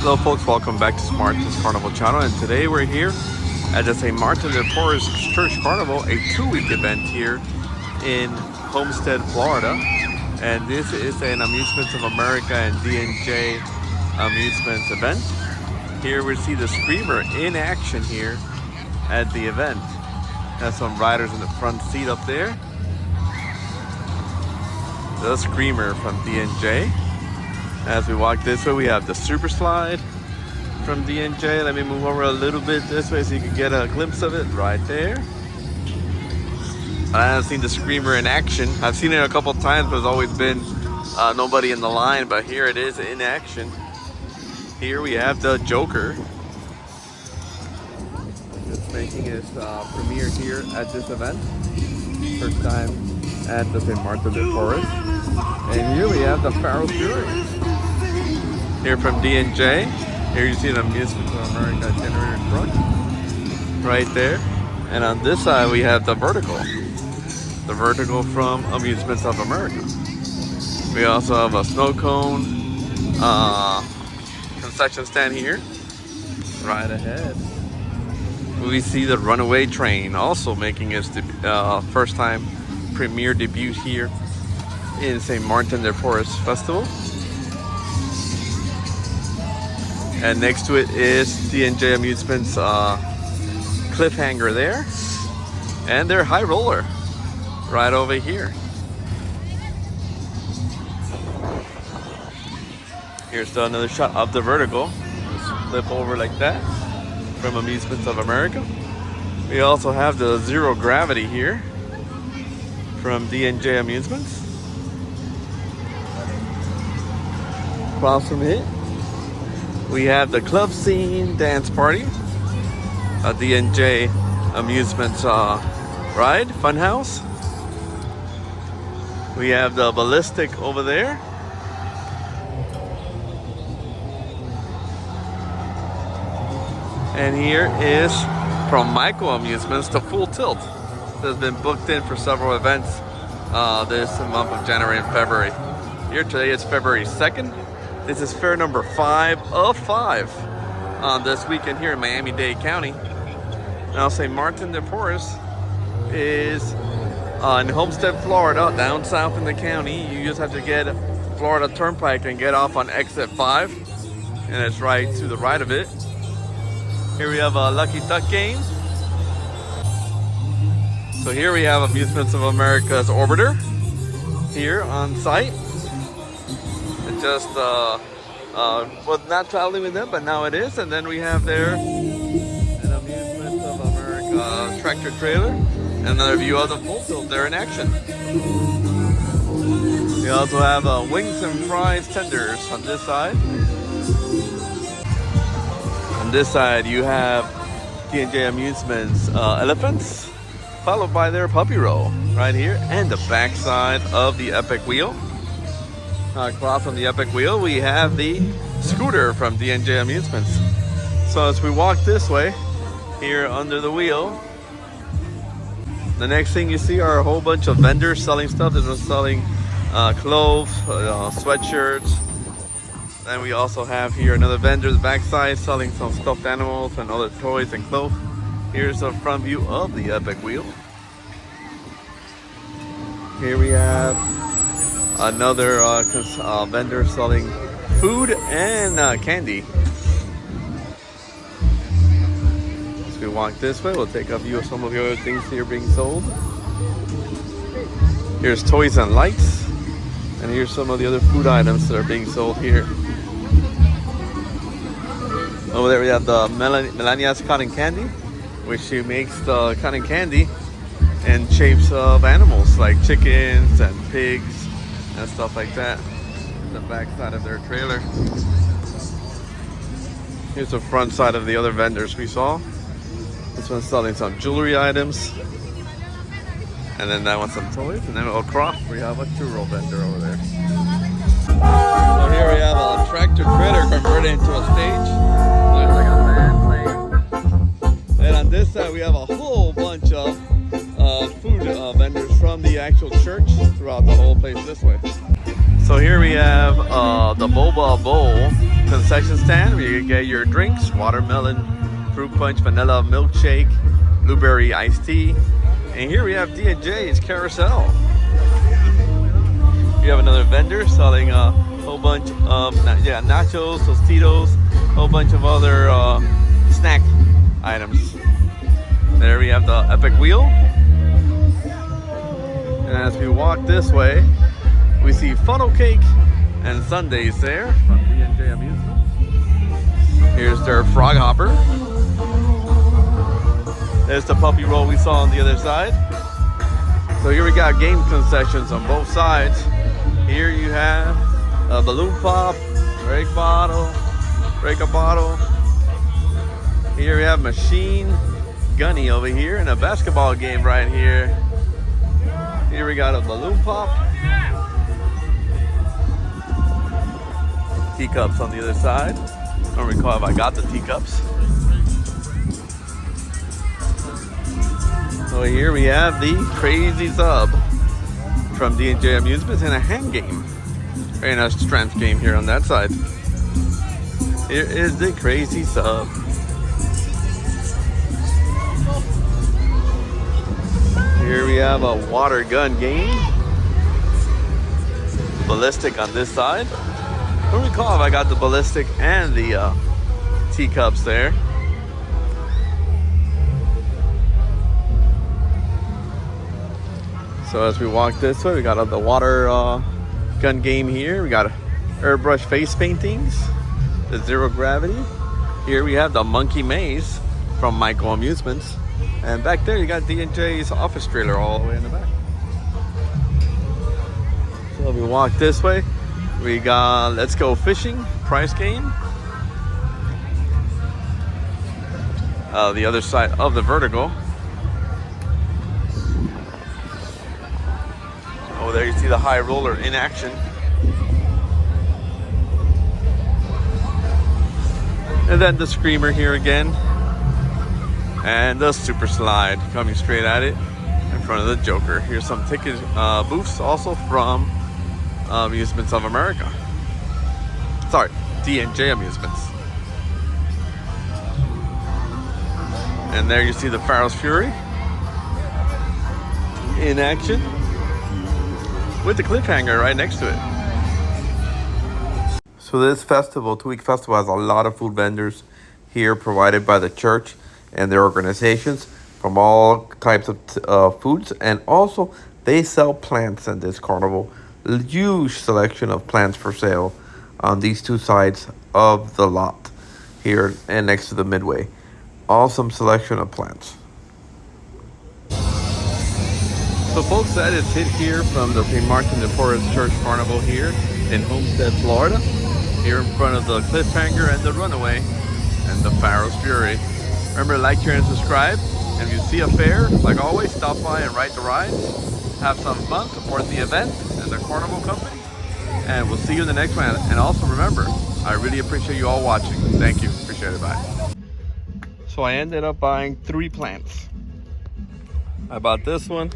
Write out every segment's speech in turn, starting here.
Hello folks, welcome back to Martin's Carnival channel, and today we're here at the St. Martin de Porres Church Carnival, a 2-week event here in Homestead, Florida. And this is an Amusements of America and D&J Amusements event. Here we see the Screamer in action here at the event. Has some riders in the front seat up there. The Screamer from D&J. As we walk this way, we have the Super Slide from D&J. Let me move over a little bit this way so you can get a glimpse of it right there. I haven't seen the Screamer in action. I've seen it a couple times, but there's always been nobody in the line. But here it is in action. Here we have the Joker. Just making his premiere here at this event. First time at the St. Martin de Porres. And here we have the Pharaoh Fury. Here from D&J. Here you see an Amusements of America generator truck. Right there. And on this side we have the Vertical. The Vertical from Amusements of America. We also have a snow cone concession stand here. Right ahead. We see the Runaway Train also making its first time premiere debut here in St. Martin de Porres Festival. And next to it is D&J Amusements Cliffhanger there. And their High Roller right over here. Here's another shot of the Vertical. Just flip over like that from Amusements of America. We also have the Zero Gravity here from D&J Amusements. Across from it, we have the Club Scene Dance Party, a D&J Amusements ride, Funhouse. We have the Ballistic over there. And here is from Michael Amusements, the Full Tilt. This has been booked in for several events this month of January and February. Here today is February 2nd. This is fair number 5 of 5 on this weekend here in Miami-Dade County. Now St. Martin de Porres is in Homestead, Florida, down south in the county. You just have to get Florida Turnpike and get off on exit 5. And it's right to the right of it. Here we have a Lucky Duck game. So here we have Amusements of America's Orbiter here on site. It just was not traveling with them, but now it is. And then we have there an Amusements of America tractor trailer. And another view of the Full Tilt there in action. We also have wings and fries tenders on this side. On this side you have D&J Amusements elephants, followed by their puppy roll right here, and the back side of the Epic Wheel. Across from the Epic Wheel we have the scooter from D&J Amusements. So as we walk this way, here under the wheel, the next thing you see are a whole bunch of vendors selling stuff. They're selling clothes, sweatshirts. Then we also have here another vendor's backside selling some stuffed animals and other toys and clothes. Here's a front view of the Epic Wheel. Here we have another vendor selling food and candy. As we walk this way, we'll take a view of some of the other things here being sold. Here's toys and lights. And here's some of the other food items that are being sold here. Over there we have the Melania's Cotton Candy, which she makes the cotton candy in shapes of animals like chickens and pigs and stuff like that. The back side of their trailer. Here's the front side of the other vendors we saw. This one's selling some jewelry items. And then that one's some toys. And then across we have a churro vendor over there. So here we have a tractor trailer converted into a stage. Looks like a band playing. And on this side we have a whole bunch of food vendors from the actual church throughout the whole place this way. So here we have the Boba Bowl concession stand where you can get your drinks, watermelon, fruit punch, vanilla milkshake, blueberry iced tea. And here we have D&J's Carousel. You have another vendor selling a whole bunch of nachos, Tostitos, a whole bunch of other snack items. There we have the Epic Wheel. And as we walk this way, we see funnel cake and sundaes there from D&J Amusements. Here's their frog hopper. There's the puppy roll we saw on the other side. So here we got game concessions on both sides. Here you have a balloon pop, break a bottle. Here we have machine gunny over here and a basketball game right here. Here we got a balloon pop. Teacups on the other side. I don't recall if I got the teacups. So here we have the crazy sub from D&J Amusements and a hand game. Very nice strength game here on that side. Here is the crazy sub. Here we have a water gun game. Ballistic on this side. I don't recall if I got the ballistic and the teacups there. So as we walk this way, we got the water gun game here. We got airbrush face paintings, the zero gravity. Here we have the monkey maze from Michael Amusements. And back there you got D&J's office trailer all the way in the back. So we walk this way, we got Let's Go Fishing prize game. The other side of the vertical. Oh, there you see the high roller in action. And then the screamer here again. And the super slide coming straight at it in front of the Joker. Here's some ticket booths also from Amusements of America. Sorry, D&J Amusements. And there you see the Pharaoh's Fury in action with the cliffhanger right next to it. So this festival, 2-week festival, has a lot of food vendors here provided by the church and their organizations from all types of foods. And also they sell plants in this carnival. A huge selection of plants for sale on these two sides of the lot here and next to the Midway. Awesome selection of plants. So folks, that is it here from the St. Martin de Porres Church Carnival here in Homestead, Florida. Here in front of the cliffhanger and the runaway and the Pharaoh's Fury. Remember to like, share, and subscribe. And if you see a fair, like always, stop by and ride the rides. Have some fun, support the event and the Carnival company. And we'll see you in the next one. And also remember, I really appreciate you all watching. Thank you. Appreciate it. Bye. So I ended up buying 3 plants. I bought this one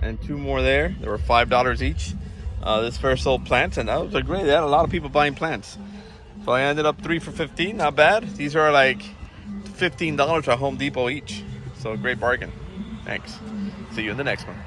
and 2 more there. They were $5 each. This fair sold plants, and that was great. They had a lot of people buying plants. So I ended up 3 for $15. Not bad. These are like $15 at Home Depot each. So a great bargain. Thanks. See you in the next one.